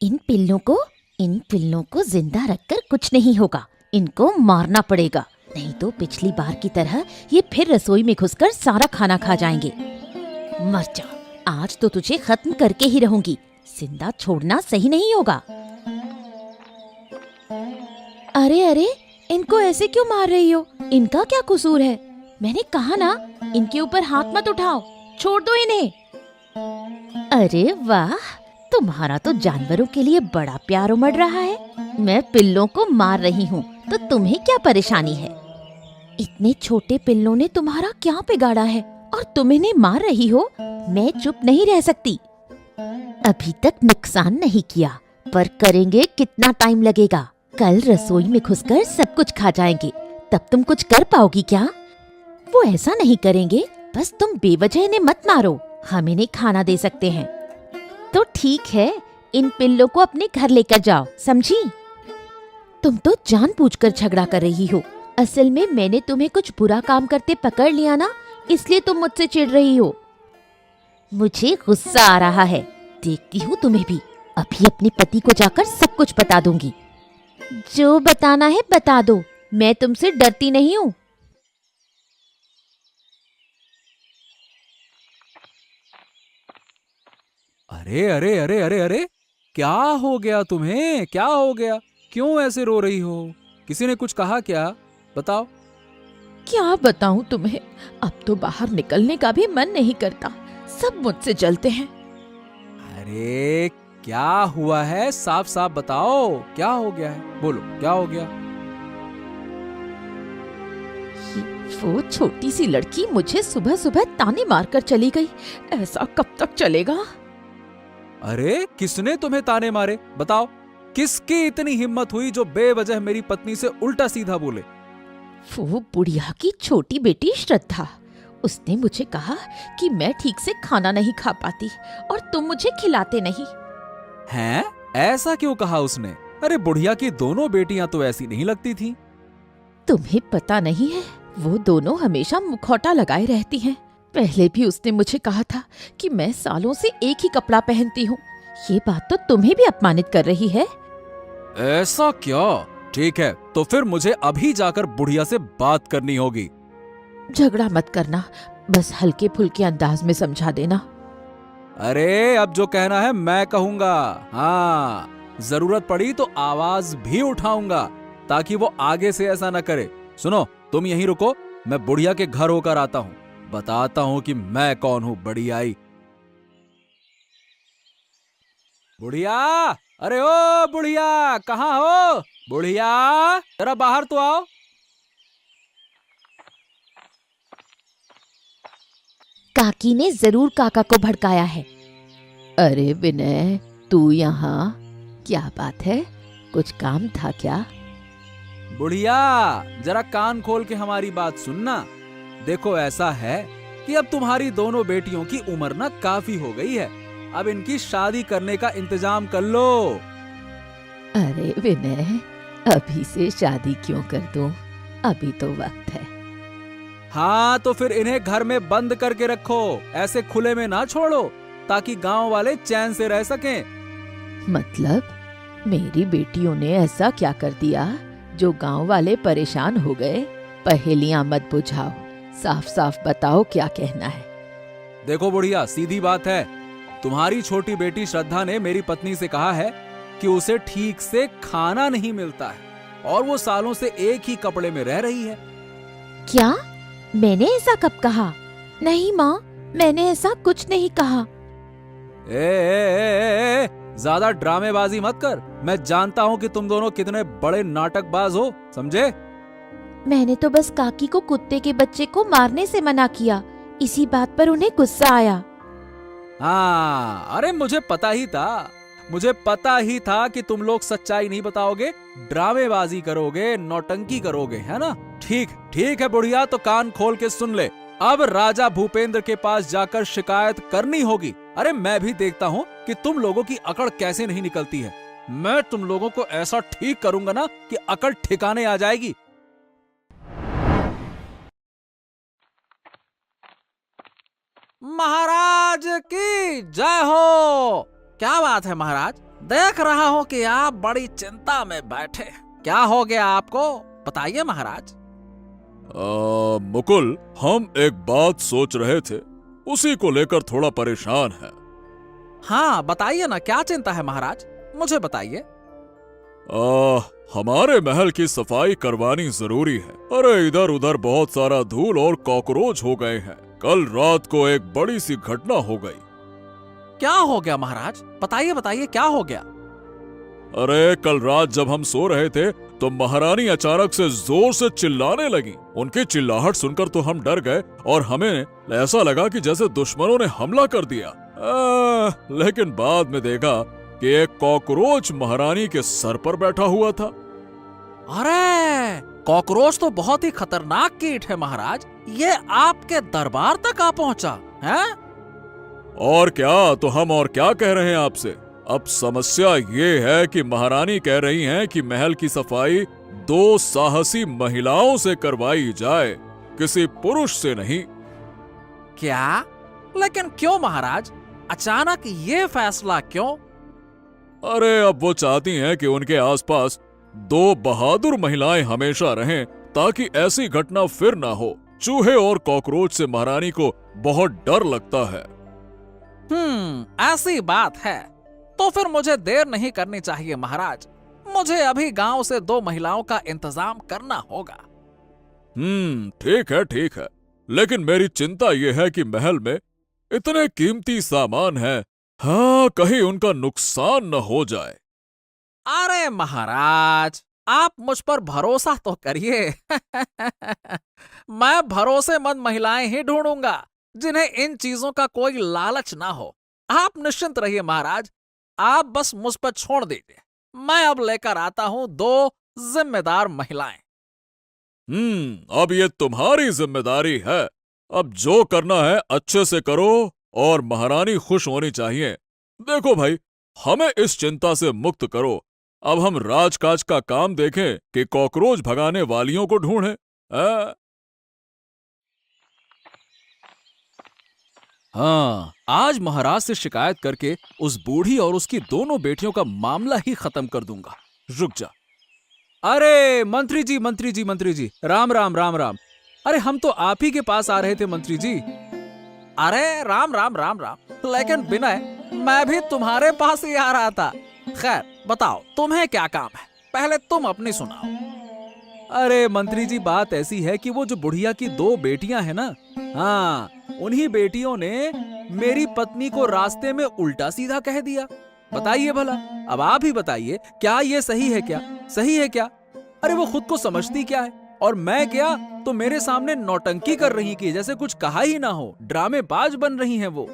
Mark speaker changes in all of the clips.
Speaker 1: इन पिल्लों को जिंदा रखकर कुछ नहीं होगा। इनको मारना पड़ेगा, नहीं तो पिछली बार की तरह ये फिर रसोई में घुसकर सारा खाना खा जाएंगे। मर जा, आज तो तुझे खत्म करके ही रहूंगी। जिंदा छोड़ना सही नहीं होगा। अरे अरे, इनको ऐसे क्यों मार रही हो? इनका क्या कसूर है? मैंने कहा ना, इनके ऊपर हाथ मत उठाओ, छोड़ दो इन्हें। अरे वाह, तुम्हारा तो जानवरों के लिए बड़ा प्यार उमड़ रहा है। मैं पिल्लों को मार रही हूँ तो तुम्हें क्या परेशानी है? इतने छोटे पिल्लों ने तुम्हारा क्या बिगाड़ा है और तुम इन्हें मार रही हो? मैं चुप नहीं रह सकती। अभी तक नुकसान नहीं किया, पर करेंगे कितना टाइम लगेगा। कल रसोई में घुसकर सब कुछ खा जाएंगे, तब तुम कुछ कर पाओगी क्या? वो ऐसा नहीं करेंगे, बस तुम बेवजह इन्हें मत मारो, हम इन्हें खाना दे सकते हैं। तो ठीक है, इन पिल्लों को अपने घर लेकर जाओ, समझी? तुम तो जानबूझकर झगड़ा कर रही हो। असल में मैंने तुम्हें कुछ बुरा काम करते पकड़ लिया ना, इसलिए तुम मुझसे चिढ़ रही हो। मुझे गुस्सा आ रहा है, देखती हूँ तुम्हें भी। अभी अपने पति को जाकर सब कुछ बता दूंगी। जो बताना है बता दो, मैं तुमसे डरती नहीं हूँ।
Speaker 2: अरे अरे अरे अरे अरे, क्या हो गया तुम्हें? क्या हो गया? क्यों ऐसे रो रही हो? किसी ने कुछ कहा क्या? बताओ।
Speaker 1: क्या बताऊं तुम्हें, अब तो बाहर निकलने का भी मन नहीं करता। सब मुझसे जलते हैं।
Speaker 2: अरे क्या हुआ है? साफ साफ बताओ, क्या हो गया है? बोलो, क्या हो गया?
Speaker 1: वो छोटी सी लड़की मुझे सुबह सुबह ताने मारकर चली गई। ऐसा कब तक चलेगा?
Speaker 2: अरे किसने तुम्हें ताने मारे? बताओ, किसकी इतनी हिम्मत हुई जो बेवजह मेरी पत्नी से उल्टा सीधा बोले?
Speaker 1: वो बुढ़िया की छोटी बेटी श्रद्धा। उसने मुझे कहा कि मैं ठीक से खाना नहीं खा पाती और तुम मुझे खिलाते नहीं।
Speaker 2: हैं? ऐसा क्यों कहा उसने? अरे बुढ़िया की दोनों बेटियां तो ऐसी नहीं लगती थी।
Speaker 1: तुम्हें पता नहीं है, वो दोनों हमेशा मुखौटा लगाए रहती हैं। पहले भी उसने मुझे कहा था कि मैं सालों से एक ही कपड़ा पहनती हूँ। ये बात तो तुम्हें भी अपमानित कर रही है।
Speaker 2: ऐसा क्या? ठीक है, तो फिर मुझे अभी जाकर बुढ़िया से बात करनी होगी।
Speaker 1: झगड़ा मत करना, बस हल्के फुल्के अंदाज में समझा देना।
Speaker 2: अरे अब जो कहना है मैं कहूंगा। हाँ, जरूरत पड़ी तो आवाज भी उठाऊंगा, ताकि वो आगे से ऐसा न करे। सुनो, तुम यहीं रुको, मैं बुढ़िया के घर होकर आता हूँ, बताता हूँ कि मैं कौन हूँ। बड़ी आई। बुढ़िया, अरे ओ बुढ़िया, कहाँ हो? बुढ़िया, जरा बाहर तो आओ।
Speaker 1: काकी ने जरूर काका को भड़काया है। अरे विनय, तू यहाँ? क्या बात है, कुछ काम था क्या?
Speaker 2: बुढ़िया, जरा कान खोल के हमारी बात सुनना। देखो, ऐसा है कि अब तुम्हारी दोनों बेटियों की उम्र ना काफी हो गई है। अब इनकी शादी करने का इंतजाम कर लो।
Speaker 1: अरे विनय, अभी से शादी क्यों कर दूं? अभी तो वक्त है।
Speaker 2: हाँ, तो फिर इन्हें घर में बंद करके रखो, ऐसे खुले में ना छोड़ो, ताकि गांव वाले चैन से रह सकें।
Speaker 1: मतलब मेरी बेटियों ने ऐसा क्या कर दिया जो गांव वाले परेशान हो गए? पहेलियां मत बुझाओ, साफ साफ बताओ क्या कहना है।
Speaker 2: देखो बुढ़िया, सीधी बात है, तुम्हारी छोटी बेटी श्रद्धा ने मेरी पत्नी से कहा है कि उसे ठीक से खाना नहीं मिलता है और वो सालों से एक ही कपड़े में रह रही है।
Speaker 1: क्या? मैंने ऐसा कब कहा? नहीं माँ, मैंने ऐसा कुछ नहीं कहा।
Speaker 2: ज्यादा ड्रामेबाजी मत कर। मैं जानता हूँ कि तुम दोनों कितने बड़े नाटकबाज हो, समझे?
Speaker 1: मैंने तो बस काकी को कुत्ते के बच्चे को मारने से मना किया, इसी बात पर उन्हें गुस्सा आया।
Speaker 2: हाँ, अरे मुझे पता ही था कि तुम लोग सच्चाई नहीं बताओगे, ड्रामेबाजी करोगे, नौटंकी करोगे, है ना? ठीक है बुढ़िया, तो कान खोल के सुन ले। अब राजा भूपेंद्र के पास जाकर शिकायत करनी होगी। अरे मैं भी देखता हूँ कि तुम लोगों की अकड़ कैसे नहीं निकलती है। मैं तुम लोगों को ऐसा ठीक करूंगा ना कि अकड़ ठिकाने आ जाएगी। महाराज की जय हो। क्या बात है महाराज, देख रहा हूँ कि आप बड़ी चिंता में बैठे। क्या हो गया आपको, बताइए महाराज।
Speaker 3: मुकुल, हम एक बात सोच रहे थे, उसी को लेकर थोड़ा परेशान है।
Speaker 2: हाँ बताइए ना, क्या चिंता है महाराज, मुझे बताइए।
Speaker 3: हमारे महल की सफाई करवानी जरूरी है। अरे इधर उधर बहुत सारा धूल और कॉकरोच हो गए हैं। कल रात को एक बड़ी सी घटना हो गई।
Speaker 2: क्या हो गया महाराज, बताइए बताइए, क्या हो गया।
Speaker 3: अरे कल रात जब हम सो रहे थे तो महारानी अचानक से जोर से चिल्लाने लगी। उनकी चिल्लाहट सुनकर तो हम डर गए और हमें ऐसा लगा कि जैसे दुश्मनों ने हमला कर दिया। लेकिन बाद में देखा कि एक कॉकरोच महारानी के सर पर बैठा हुआ था।
Speaker 2: अरे कॉकरोच तो बहुत ही खतरनाक कीट है महाराज, ये आपके दरबार तक आ पहुंचा है।
Speaker 3: और क्या, तो हम और क्या कह रहे हैं आपसे। अब समस्या ये है कि महारानी कह रही हैं कि महल की सफाई 2 साहसी महिलाओं से करवाई जाए, किसी पुरुष से नहीं।
Speaker 2: क्या, लेकिन क्यों महाराज, अचानक ये फैसला क्यों।
Speaker 3: अरे अब वो चाहती हैं कि उनके आसपास 2 बहादुर महिलाएं हमेशा रहें ताकि ऐसी घटना फिर ना हो। चूहे और कॉकरोच से महारानी को बहुत डर लगता है।
Speaker 2: ऐसी बात है तो फिर मुझे देर नहीं करनी चाहिए महाराज। मुझे अभी गांव से 2 महिलाओं का इंतजाम करना होगा।
Speaker 3: ठीक है, लेकिन मेरी चिंता यह है कि महल में इतने कीमती सामान हैं, हाँ कहीं उनका नुकसान न हो जाए।
Speaker 2: अरे महाराज, आप मुझ पर भरोसा तो करिए। मैं भरोसेमंद महिलाएं ही ढूंढूंगा जिन्हें इन चीजों का कोई लालच ना हो। आप निश्चिंत रहिए महाराज, आप बस मुझ पर छोड़ दीजिए। मैं अब लेकर आता हूं 2 जिम्मेदार महिलाएं।
Speaker 3: अब ये तुम्हारी जिम्मेदारी है। अब जो करना है अच्छे से करो और महारानी खुश होनी चाहिए। देखो भाई, हमें इस चिंता से मुक्त करो। अब हम राजकाज का काम देखें कि कॉकरोच भगाने वालियों को ढूंढें।
Speaker 2: हाँ, आज महाराज से शिकायत करके उस बूढ़ी और उसकी दोनों बेटियों का मामला ही खत्म कर दूंगा। रुक जा। अरे मंत्री जी, राम राम राम राम। अरे हम तो आप ही के पास आ रहे थे मंत्री जी। अरे राम राम राम राम, लेकिन विनय, मैं भी तुम्हारे पास ही आ रहा था। खैर बताओ, तुम्हें क्या काम है, पहले तुम अपनी सुनाओ। अरे मंत्री जी, बात ऐसी है कि वो जो बुढ़िया की 2 बेटियां हैं ना, हाँ उन्हीं बेटियों ने मेरी पत्नी को रास्ते में उल्टा सीधा कह दिया। बताइए भला, अब आप ही बताइए, क्या ये सही है क्या, सही है क्या। अरे वो खुद को समझती क्या है, और मैं क्या तो मेरे सामने नौटंकी कर रही कि जैसे कुछ कहा ही ना हो, ड्रामेबाज बन रही हैं वो।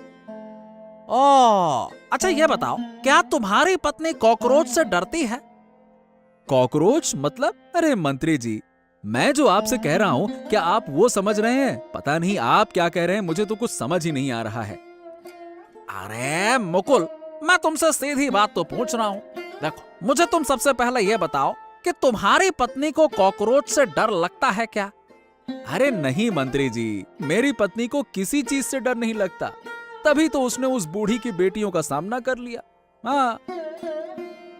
Speaker 2: अच्छा ये बताओ, क्या तुम्हारी पत्नी कॉकरोच से डरती है। कॉकरोच मतलब? अरे मंत्री जी, मैं जो आपसे कह रहा हूं, क्या आप वो समझ रहे हैं? पता नहीं आप क्या कह रहे हैं, मुझे तो कुछ समझ ही नहीं आ रहा है। अरे मुकुल, मैं तुमसे सीधी बात तो पूछ रहा हूं। देखो, मुझे तुम सबसे पहले ये बताओ कि तुम्हारी पत्नी को कॉकरोच से डर लगता है क्या। अरे नहीं मंत्री जी, मेरी पत्नी को किसी चीज से डर नहीं लगता, तभी तो उसने उस बूढ़ी की बेटियों का सामना कर लिया।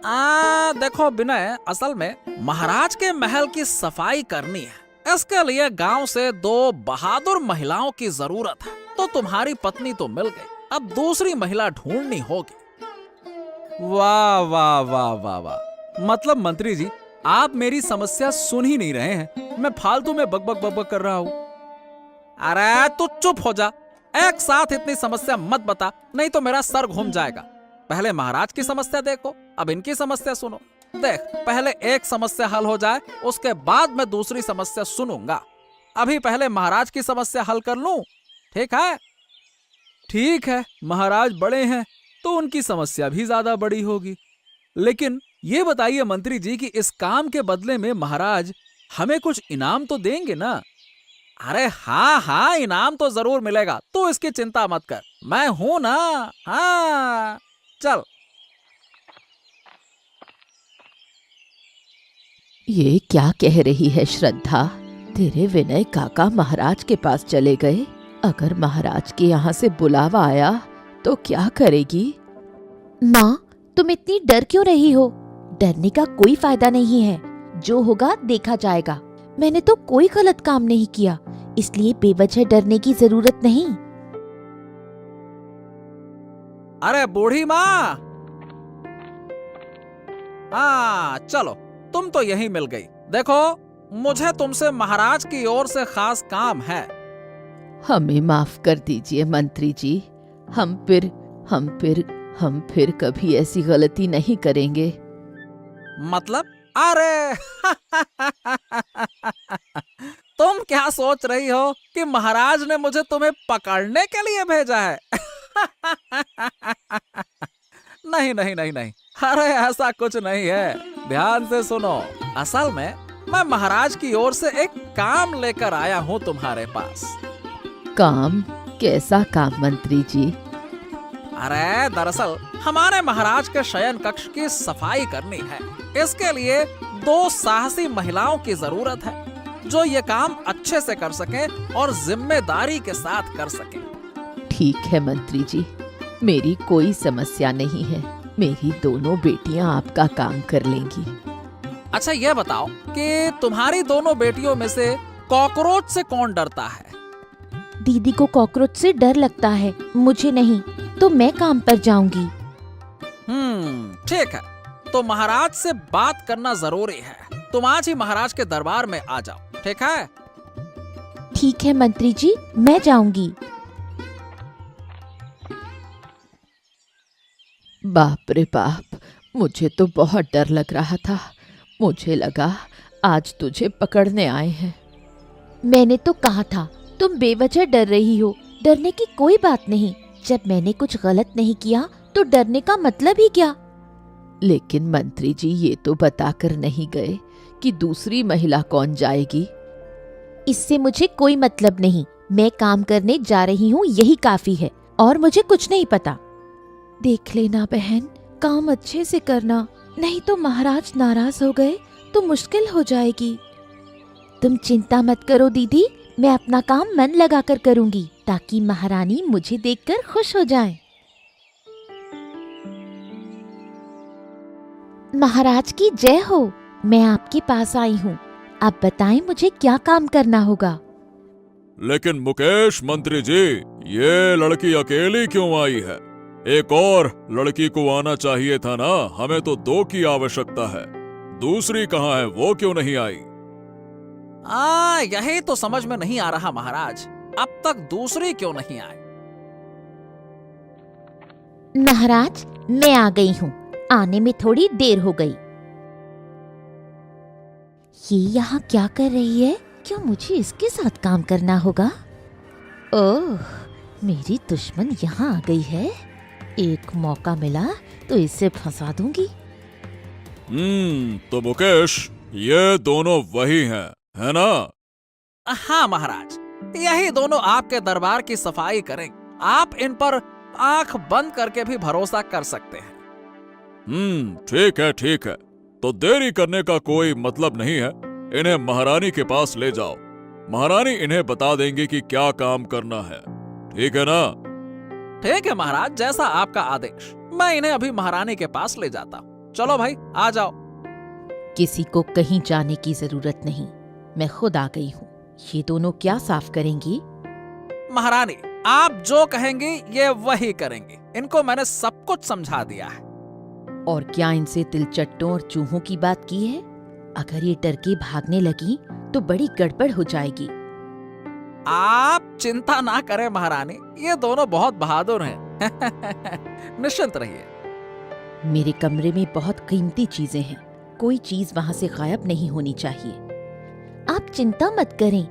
Speaker 2: हाँ देखो विनय, असल में महाराज के महल की सफाई करनी है, इसके लिए गांव से 2 बहादुर महिलाओं की जरूरत है। तो तुम्हारी पत्नी तो मिल गई, अब दूसरी महिला ढूंढनी होगी। वाह वाह वाह वाह वाह, मतलब मंत्री जी आप मेरी समस्या सुन ही नहीं रहे हैं, मैं फालतू में बकबक कर रहा हूं। अरे तू चुप हो जा, एक साथ इतनी समस्या मत बता, नहीं तो मेरा सर घूम जाएगा। पहले महाराज की समस्या देखो, अब इनकी समस्या सुनो। देख, पहले एक समस्या हल हो जाए, उसके बाद मैं दूसरी समस्या सुनूंगा। अभी पहले महाराज की समस्या हल कर लूं, ठीक है? ठीक है, महाराज बड़े हैं तो उनकी समस्या भी ज्यादा बड़ी होगी। लेकिन ये बताइए मंत्री जी कि इस काम के बदले में महाराज हमें कुछ इनाम तो देंगे ना? अरे हाँ, इनाम तो जरूर मिलेगा, तू इसकी चिंता मत कर, मैं हूं ना। हाँ चल।
Speaker 1: ये क्या कह रही है श्रद्धा? तेरे विनय काका महाराज के पास चले गए। अगर महाराज के यहाँ से बुलावा आया तो क्या करेगी?
Speaker 4: माँ,
Speaker 1: तुम इतनी डर क्यों रही हो? डरने का कोई फायदा नहीं है, जो होगा देखा जाएगा। मैंने तो कोई गलत काम नहीं किया, इसलिए बेवजह डरने की जरूरत नहीं।
Speaker 2: अरे बूढ़ी माँ, हाँ चलो, तुम तो यहीं मिल गई। देखो, मुझे तुमसे महाराज की ओर से खास काम है।
Speaker 4: हमें माफ कर दीजिए मंत्री जी, हम फिर कभी ऐसी गलती नहीं करेंगे।
Speaker 2: मतलब? अरे तुम क्या सोच रही हो कि महाराज ने मुझे तुम्हें पकड़ने के लिए भेजा है? नहीं नहीं नहीं नहीं, अरे ऐसा कुछ नहीं है। ध्यान से सुनो, असल में मैं महाराज की ओर से एक काम लेकर आया हूँ तुम्हारे पास।
Speaker 4: काम? कैसा काम मंत्री जी?
Speaker 2: अरे दरअसल हमारे महाराज के शयन कक्ष की सफाई करनी है। इसके लिए 2 साहसी महिलाओं की जरूरत है जो ये काम अच्छे से कर सकें और जिम्मेदारी के साथ कर सकें।
Speaker 4: ठीक है मंत्री जी, मेरी कोई समस्या नहीं है। मेरी दोनों बेटियां आपका काम कर लेंगी।
Speaker 2: अच्छा ये बताओ कि तुम्हारी दोनों बेटियों में से कॉकरोच से कौन डरता है?
Speaker 1: दीदी को कॉकरोच से डर लगता है, मुझे नहीं, तो मैं काम पर जाऊंगी।
Speaker 2: ठीक है, तो महाराज से बात करना जरूरी है। तुम आज ही महाराज के दरबार में आ जाओ, ठीक है?
Speaker 1: ठीक है मंत्री जी, मैं जाऊंगी।
Speaker 4: बाप रे बाप, मुझे तो बहुत डर लग रहा था। मुझे लगा आज तुझे पकड़ने आए हैं।
Speaker 1: मैंने तो कहा था, तुम बेवजह डर रही हो। डरने की कोई बात नहीं। जब मैंने कुछ गलत नहीं किया तो डरने का मतलब ही क्या?
Speaker 4: लेकिन मंत्री जी ये तो बताकर नहीं गए कि दूसरी महिला कौन जाएगी।
Speaker 1: इससे मुझे कोई मतलब नहीं। मैं काम करने जा रही हूँ, यही काफी है, और मुझे कुछ नहीं पता। देख लेना बहन, काम अच्छे से करना, नहीं तो महाराज नाराज हो गए तो मुश्किल हो जाएगी। तुम चिंता मत करो दीदी, मैं अपना काम मन लगाकर करूंगी ताकि महारानी मुझे देखकर खुश हो जाए। महाराज की जय हो। मैं आपके पास आई हूँ, आप बताएं मुझे क्या काम करना होगा।
Speaker 3: लेकिन मुकेश मंत्री जी, ये लड़की अकेली क्यों आई है? एक और लड़की को आना चाहिए था ना। हमें तो 2 की आवश्यकता है। दूसरी कहाँ है, वो क्यों नहीं आई?
Speaker 2: यही तो समझ में नहीं आ रहा महाराज, अब तक दूसरी क्यों नहीं आई?
Speaker 1: महाराज, मैं आ गई हूँ, आने में थोड़ी देर हो गई। ये यहाँ क्या कर रही है? क्या मुझे इसके साथ काम करना होगा? ओह, मेरी दुश्मन यहाँ आ गई है। एक मौका मिला तो इसे फंसा दूंगी।
Speaker 3: तो मुकेश, ये दोनों वही हैं, है ना?
Speaker 2: हाँ महाराज, यही दोनों आपके दरबार की सफाई करेंगे। आप इन पर आंख बंद करके भी भरोसा कर सकते हैं।
Speaker 3: ठीक है ठीक है, तो देरी करने का कोई मतलब नहीं है। इन्हें महारानी के पास ले जाओ। महारानी इन्हें बता देंगी कि क्या काम करना है, ठीक है ना?
Speaker 2: ठीक है महाराज, जैसा आपका आदेश। मैं इन्हें अभी महारानी के पास ले जाता हूँ। चलो भाई, आ जाओ।
Speaker 1: किसी को कहीं जाने की जरूरत नहीं, मैं खुद आ गई हूँ। ये दोनों क्या साफ करेंगी?
Speaker 2: महारानी, आप जो कहेंगी ये वही करेंगे। इनको मैंने सब कुछ समझा दिया है।
Speaker 1: और क्या इनसे तिलचट्टों और चूहों की बात की है? अगर ये डर के भागने लगी तो बड़ी गड़बड़ हो जाएगी।
Speaker 2: आप चिंता ना करें महारानी, ये दोनों बहुत बहादुर हैं। निश्चिंत रहिए।
Speaker 1: मेरे कमरे में बहुत कीमती चीजें हैं, कोई चीज वहां से गायब नहीं होनी चाहिए। आप चिंता मत करें,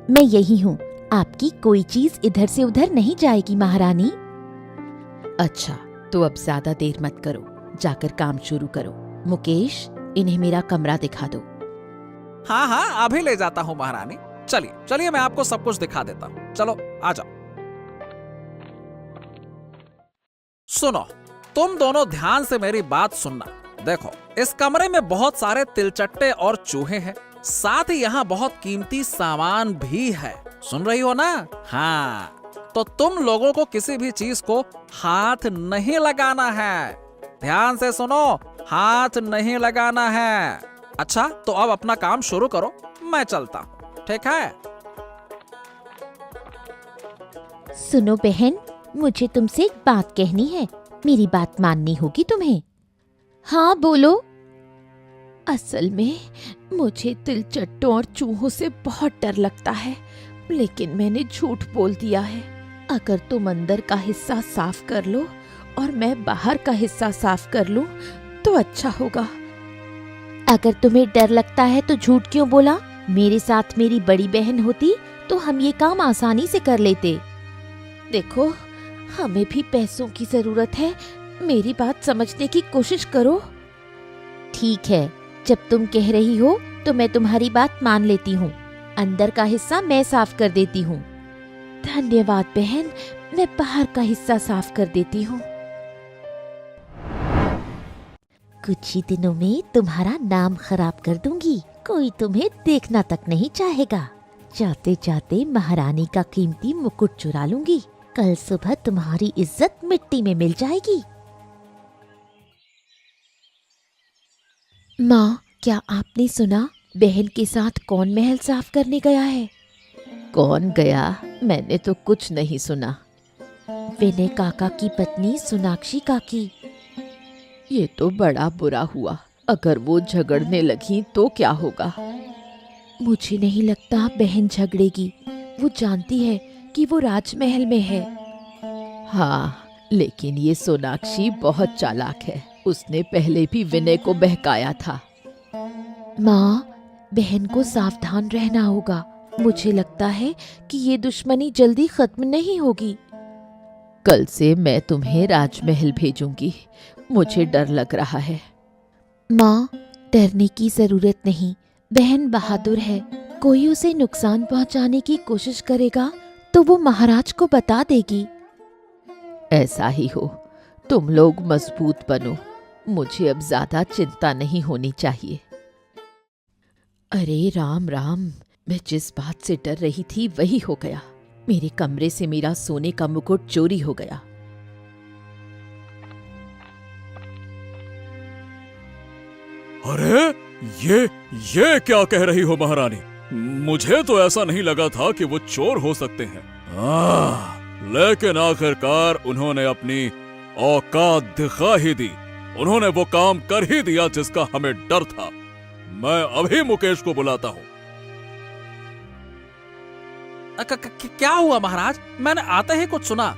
Speaker 1: मैं यही हूँ। आपकी कोई चीज इधर से उधर नहीं जाएगी महारानी। अच्छा, तो अब ज्यादा देर मत करो, जाकर काम शुरू करो। मुकेश, इन्हें मेरा कमरा दिखा दो।
Speaker 2: हाँ हाँ, अभी ले जाता हूँ महारानी। चलिए चलिए, मैं आपको सब कुछ दिखा देता हूँ। चलो आ जाओ। सुनो, तुम दोनों ध्यान से मेरी बात सुनना। देखो, इस कमरे में बहुत सारे तिलचट्टे और चूहे हैं, साथ ही यहाँ बहुत कीमती सामान भी है। सुन रही हो ना? हाँ, तो तुम लोगों को किसी भी चीज को हाथ नहीं लगाना है। ध्यान से सुनो, हाथ नहीं लगाना है। अच्छा, तो अब अपना काम शुरू करो, मैं चलता हूँ, ठीक है?
Speaker 1: सुनो बहन, मुझे तुमसे एक बात कहनी है। मेरी बात माननी होगी तुम्हें। हाँ बोलो।
Speaker 4: असल में मुझे तिलचट्टों और चूहों से बहुत डर लगता है, लेकिन मैंने झूठ बोल दिया है। अगर तुम अंदर का हिस्सा साफ कर लो और मैं बाहर का हिस्सा साफ कर लूं तो अच्छा होगा।
Speaker 1: अगर तुम्हें डर लगता है तो झूठ क्यों बोला? मेरे साथ मेरी बड़ी बहन होती तो हम ये काम आसानी से कर लेते।
Speaker 4: देखो, हमें भी पैसों की जरूरत है, मेरी बात समझने की कोशिश करो।
Speaker 1: ठीक है, जब तुम कह रही हो तो मैं तुम्हारी बात मान लेती हूँ। अंदर का हिस्सा मैं साफ कर देती हूँ।
Speaker 4: धन्यवाद बहन, मैं बाहर का हिस्सा साफ कर देती हूँ।
Speaker 1: कुछ ही दिनों में तुम्हारा नाम खराब कर दूंगी, कोई तुम्हें देखना तक नहीं चाहेगा। जाते जाते महारानी का कीमती मुकुट चुरा लूंगी। कल सुबह तुम्हारी इज्जत मिट्टी में मिल जाएगी।
Speaker 4: माँ, क्या आपने सुना बहन के साथ कौन महल साफ करने गया है? कौन गया? मैंने तो कुछ नहीं सुना।
Speaker 1: विनय काका की पत्नी सोनाक्षी काकी।
Speaker 4: ये तो बड़ा बुरा हुआ। अगर वो झगड़ने लगी तो क्या होगा? मुझे नहीं लगता बहन झगड़ेगी। वो जानती है कि वो राजमहल में है। हाँ, लेकिन ये सोनाक्षी बहुत चालाक है। उसने पहले भी विनय को बहकाया था।
Speaker 1: माँ, बहन को सावधान रहना होगा। मुझे लगता है कि ये दुश्मनी जल्दी खत्म नहीं होगी।
Speaker 4: कल से मैं तुम्हें राजमहल भेजूंगी। मुझे डर लग रहा है।
Speaker 1: माँ, डरने की जरूरत नहीं। बहन बहादुर है। कोई उसे नुकसान पहुंचाने की कोशिश करेगा तो वो महाराज को बता देगी।
Speaker 4: ऐसा ही हो। तुम लोग मजबूत बनो। मुझे अब ज्यादा चिंता नहीं होनी चाहिए। अरे राम राम, मैं जिस बात से डर रही थी वही हो गया। मेरे कमरे से मेरा सोने का मुकुट चोरी हो गया।
Speaker 3: अरे ये क्या कह रही हो महारानी? मुझे तो ऐसा नहीं लगा था कि वो चोर हो सकते हैं। लेकिन आखिरकार उन्होंने अपनी औकात दिखा ही दी। उन्होंने वो काम कर ही दिया जिसका हमें डर था। मैं अभी मुकेश को बुलाता हूँ।
Speaker 2: क्या हुआ महाराज? मैंने आते ही कुछ सुना।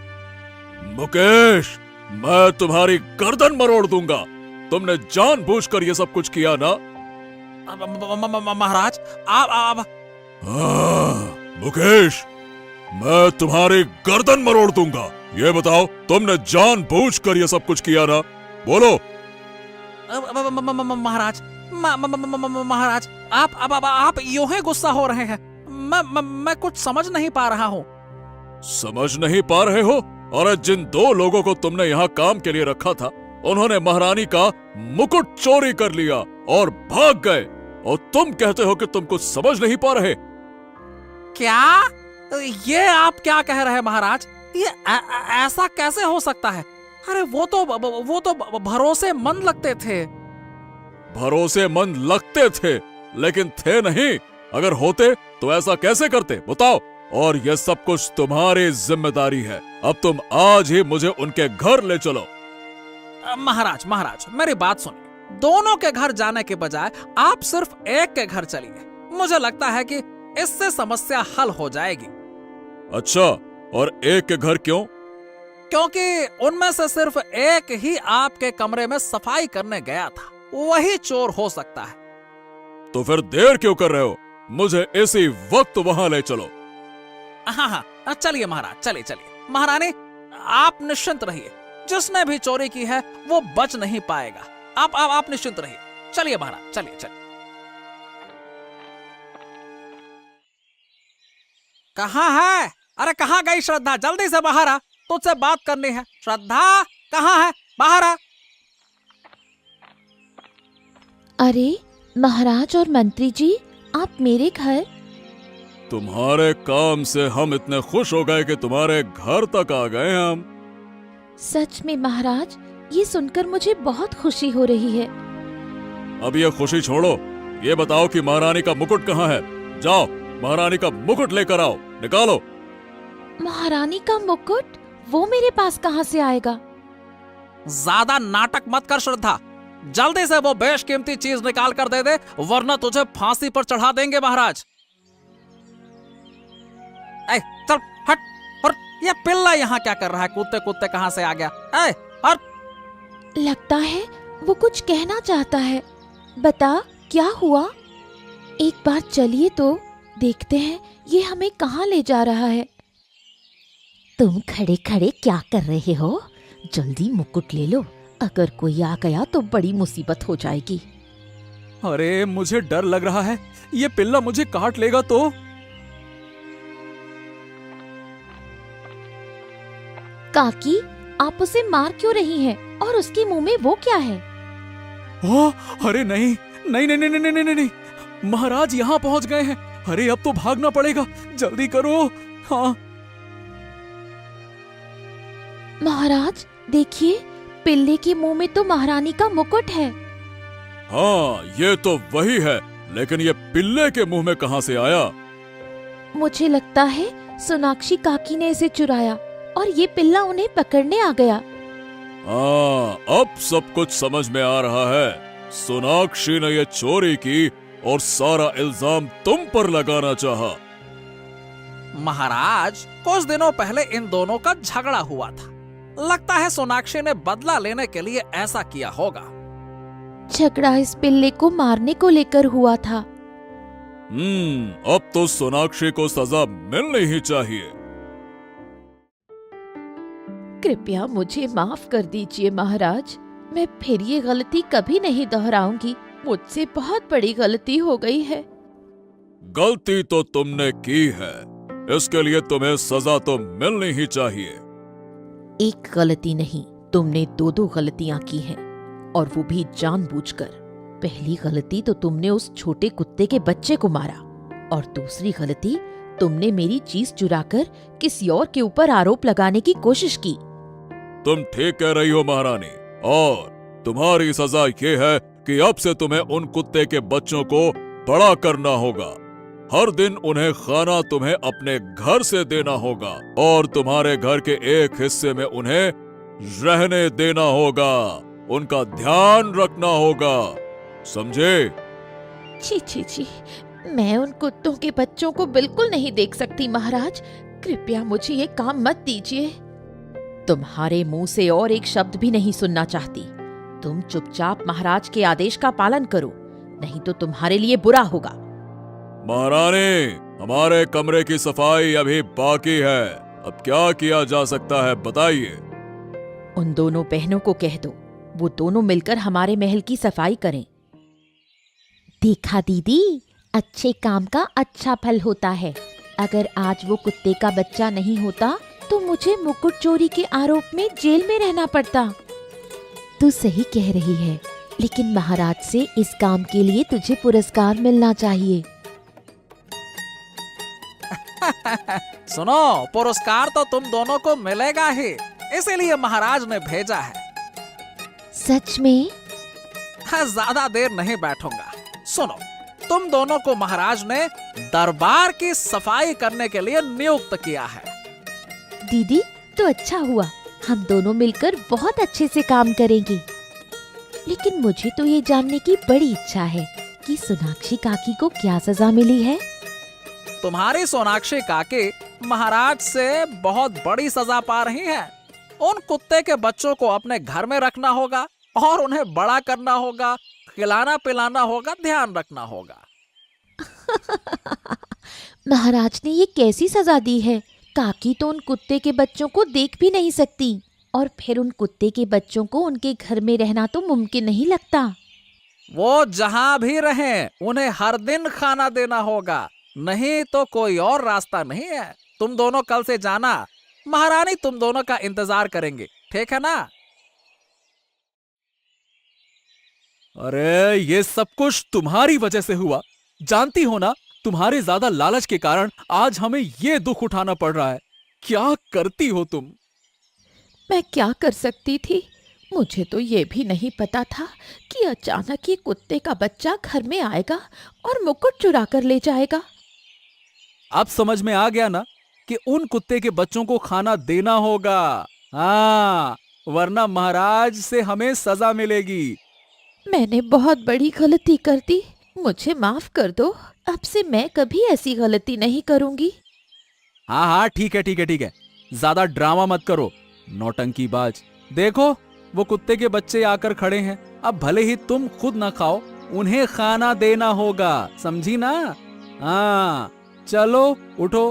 Speaker 3: मुकेश, मैं तुम्हारी गर्दन मरोड़ दूंगा। तुमने जानबूझकर ये सब कुछ किया ना?
Speaker 2: महाराज, आप
Speaker 3: मुकेश, मैं तुम्हारी गर्दन मरोड़ दूंगा। ये बताओ, तुमने जानबूझकर ये सब कुछ किया ना? बोलो।
Speaker 2: महाराज, महाराज, आप यूं ही गुस्सा हो रहे हैं। मैं कुछ समझ नहीं पा रहा हूँ।
Speaker 3: समझ नहीं पा रहे हो? और जिन दो लोगों को तुमने यहाँ काम के लिए रखा था, उन्होंने महारानी का मुकुट चोरी कर लिया और भाग गए, और तुम कहते हो कि तुम कुछ समझ नहीं पा रहे।
Speaker 2: क्या? ये आप क्या कह रहे हैं महाराज? ये ऐसा कैसे हो सकता है? अरे वो तो भरोसेमंद लगते थे।
Speaker 3: भरोसेमंद लगते थे, लेकिन थे नहीं। अगर होते तो ऐसा कैसे करते, बताओ? और यह सब कुछ तुम्हारी जिम्मेदारी है। अब तुम आज ही मुझे उनके घर ले चलो।
Speaker 2: महाराज, मेरी बात सुनिए। दोनों के घर जाने के बजाय आप सिर्फ एक के घर चलिए। मुझे लगता है कि इससे समस्या हल हो जाएगी।
Speaker 3: अच्छा, और एक के घर क्यों?
Speaker 2: क्योंकि उनमें से सिर्फ एक ही आपके कमरे में सफाई करने गया था। वही चोर हो सकता है।
Speaker 3: तो फिर देर क्यों कर रहे हो? मुझे इसी वक्त वहां ले चलो।
Speaker 2: हाँ, चलिए महाराज, चलिए। महारानी, आप निश्चिंत रहिए। जिसने भी चोरी की है वो बच नहीं पाएगा। आप निश्चिंत रहिए। चलिए महाराज, चलिए। कहाँ है? अरे कहाँ गई श्रद्धा? जल्दी से बाहर आ, तुझसे बात करनी है। श्रद्धा कहाँ है? बाहर आ।
Speaker 1: अरे महाराज और मंत्री जी, आप मेरे घर?
Speaker 3: तुम्हारे काम से हम इतने खुश हो गए कि तुम्हारे घर तक आ गए हम।
Speaker 1: सच में महाराज, ये सुनकर मुझे बहुत खुशी हो रही है।
Speaker 3: अब ये खुशी छोड़ो, ये बताओ कि महारानी का मुकुट कहाँ है। जाओ महारानी का मुकुट लेकर आओ, निकालो।
Speaker 1: महारानी का मुकुट? वो मेरे पास कहाँ से आएगा?
Speaker 2: ज्यादा नाटक मत कर श्रद्धा, जल्दी से वो बेशकीमती चीज निकाल कर दे दे, वरना तुझे फांसी पर चढ़ा देंगे महाराज। ऐ, चल हट। और ये पिल्ला यहाँ क्या कर रहा है? कुत्ते कुत्ते कहाँ से आ गया? ऐ, और
Speaker 1: लगता है वो कुछ कहना चाहता है। बता क्या हुआ? एक बार चलिए तो देखते हैं ये हमें कहाँ ले जा रहा है। तुम खड़े खड़े क्या कर रहे हो? जल्दी मुकुट ले लो, अगर कोई आ गया तो बड़ी मुसीबत हो जाएगी।
Speaker 2: अरे मुझे डर लग रहा है, ये पिल्ला मुझे काट लेगा तो।
Speaker 1: काकी, आप उसे मार क्यों रही हैं? और उसके मुंह में वो क्या है?
Speaker 2: ओ, अरे नहीं नहीं नहीं नहीं नहीं नहीं नहीं, नहीं। महाराज यहाँ पहुंच गए हैं। अरे अब तो भागना पड़ेगा, जल्दी करो। हाँ
Speaker 1: महाराज देखिए, पिल्ले के मुंह में तो महारानी का मुकुट है।
Speaker 3: हाँ ये तो वही है, लेकिन ये पिल्ले के मुंह में कहाँ से आया?
Speaker 1: मुझे लगता है सोनाक्षी काकी ने इसे चुराया और ये पिल्ला उन्हें पकड़ने आ गया।
Speaker 3: हाँ अब सब कुछ समझ में आ रहा है। सोनाक्षी ने ये चोरी की और सारा इल्जाम तुम पर लगाना चाहा।
Speaker 2: महाराज, कुछ दिनों पहले इन दोनों का झगड़ा हुआ था। लगता है सोनाक्षी ने बदला लेने के लिए ऐसा किया होगा।
Speaker 1: झगड़ा इस पिल्ले को मारने को लेकर हुआ था।
Speaker 3: अब तो सोनाक्षी को सजा मिलनी ही चाहिए।
Speaker 4: कृपया मुझे माफ कर दीजिए महाराज, मैं फिर ये गलती कभी नहीं दोहराऊंगी। मुझसे बहुत बड़ी गलती हो गई है।
Speaker 3: गलती तो तुमने की है, इसके लिए तुम्हें सजा तो मिलनी ही चाहिए।
Speaker 4: एक गलती नहीं, तुमने दो दो गलतियां की हैं, और वो भी जानबूझकर। पहली गलती तो तुमने उस छोटे कुत्ते के बच्चे को मारा, और दूसरी गलती तुमने मेरी चीज चुराकर किसी और के ऊपर आरोप लगाने की कोशिश की।
Speaker 3: तुम ठीक कह रही हो महारानी, और तुम्हारी सजा ये है कि अब से तुम्हें उन कुत्ते के बच्चों को बड़ा करना होगा। हर दिन उन्हें खाना तुम्हें अपने घर से देना होगा, और तुम्हारे घर के एक हिस्से में उन्हें रहने देना होगा। उनका ध्यान रखना होगा, समझे?
Speaker 4: छी छी छी, मैं उन कुत्तों के बच्चों को बिल्कुल नहीं देख सकती महाराज। कृपया मुझे ये काम मत दीजिए। तुम्हारे मुंह से और एक शब्द भी नहीं सुनना चाहती। तुम चुपचाप महाराज के आदेश का पालन करो, नहीं तो तुम्हारे लिए बुरा होगा।
Speaker 3: महारानी, हमारे कमरे की सफाई अभी बाकी है, अब क्या किया जा सकता है बताइए।
Speaker 4: उन दोनों बहनों को कह दो, वो दोनों मिलकर हमारे महल की सफाई करें।
Speaker 1: देखा दीदी, अच्छे काम का अच्छा फल होता है। अगर आज वो कुत्ते का बच्चा नहीं होता तो मुझे मुकुट चोरी के आरोप में जेल में रहना पड़ता। तू सही कह रही है, लेकिन महाराज से इस काम के लिए तुझे पुरस्कार मिलना चाहिए।
Speaker 2: सुनो, पुरस्कार तो तुम दोनों को मिलेगा ही, इसीलिए महाराज ने भेजा है।
Speaker 1: सच में?
Speaker 2: हाँ, ज्यादा देर नहीं बैठूंगा। सुनो, तुम दोनों को महाराज ने दरबार की सफाई करने के लिए नियुक्त किया है।
Speaker 1: दीदी, तो अच्छा हुआ, हम दोनों मिलकर बहुत अच्छे से काम करेंगे। लेकिन मुझे तो ये जानने की बड़ी इच्छा है कि सोनाक्षी काकी को क्या सजा मिली है।
Speaker 2: तुम्हारी सोनाक्षी काकी महाराज से बहुत बड़ी सजा पा रही हैं। उन कुत्ते के बच्चों को अपने घर में रखना होगा और उन्हें बड़ा करना होगा, खिलाना पिलाना होगा, ध्यान रखना होगा।
Speaker 1: महाराज ने ये कैसी सजा दी है? काकी तो उन कुत्ते के बच्चों को देख भी नहीं सकती, और फिर उन कुत्ते के बच्चों को उनके घर में रहना तो मुमकिन नहीं लगता।
Speaker 2: वो जहां भी रहें, उन्हें हर दिन खाना देना होगा, नहीं तो कोई और रास्ता नहीं है। तुम दोनों कल से जाना, महारानी तुम दोनों का इंतजार करेंगे, ठीक है ना? अरे ये सब कुछ तुम्हारी वजह से हुआ, जानती हो ना? तुम्हारे ज्यादा लालच के कारण आज हमें ये दुख उठाना पड़ रहा है। क्या करती हो तुम?
Speaker 4: मैं क्या कर सकती थी? मुझे तो ये भी नहीं पता था कि अचानक ये कुत्ते का बच्चा घर में आएगा और मुकुट चुरा कर ले जाएगा।
Speaker 2: अब समझ में आ गया ना कि उन कुत्ते के बच्चों को खाना देना होगा। हाँ, वरना महाराज से हमें सजा मिलेगी।
Speaker 4: मैंने बहुत बड़ी गलती कर दी, मुझे माफ कर दो। अब से मैं कभी ऐसी गलती नहीं करूंगी।
Speaker 2: हाँ हाँ, ठीक है ठीक है ठीक है, ज्यादा ड्रामा मत करो नौटंकीबाज। देखो, वो कुत्ते के बच्चे आकर खड़े हैं। अब भले ही तुम खुद ना खाओ, उन्हें खाना देना होगा, समझी ना? हाँ, चलो उठो।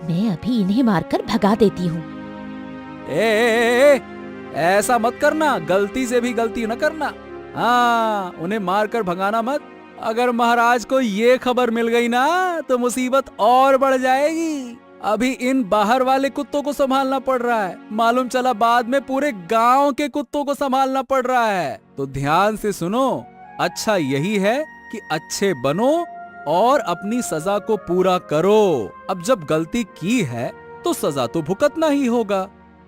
Speaker 1: मैं अभी इन्हें मारकर भगा देती हूँ।
Speaker 2: ए, ऐसा मत करना, गलती से भी गलती न करना। हाँ, उन्हें मारकर भगाना मत। अगर महाराज को ये खबर मिल गई ना तो मुसीबत और बढ़ जाएगी। अभी इन बाहर वाले कुत्तों को संभालना पड़ रहा है, मालूम चला बाद में पूरे गांव के कुत्तों को संभालना पड़ रहा है। तो ध्यान से सुनो, अच्छा यही है कि अच्छे बनो और अपनी सजा को पूरा करो। अब जब गलती की है तो सजा तो भुगतना ही होगा,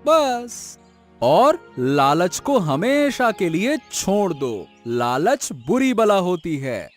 Speaker 2: बस। और लालच को हमेशा के लिए छोड़ दो। लालच बुरी बला होती है।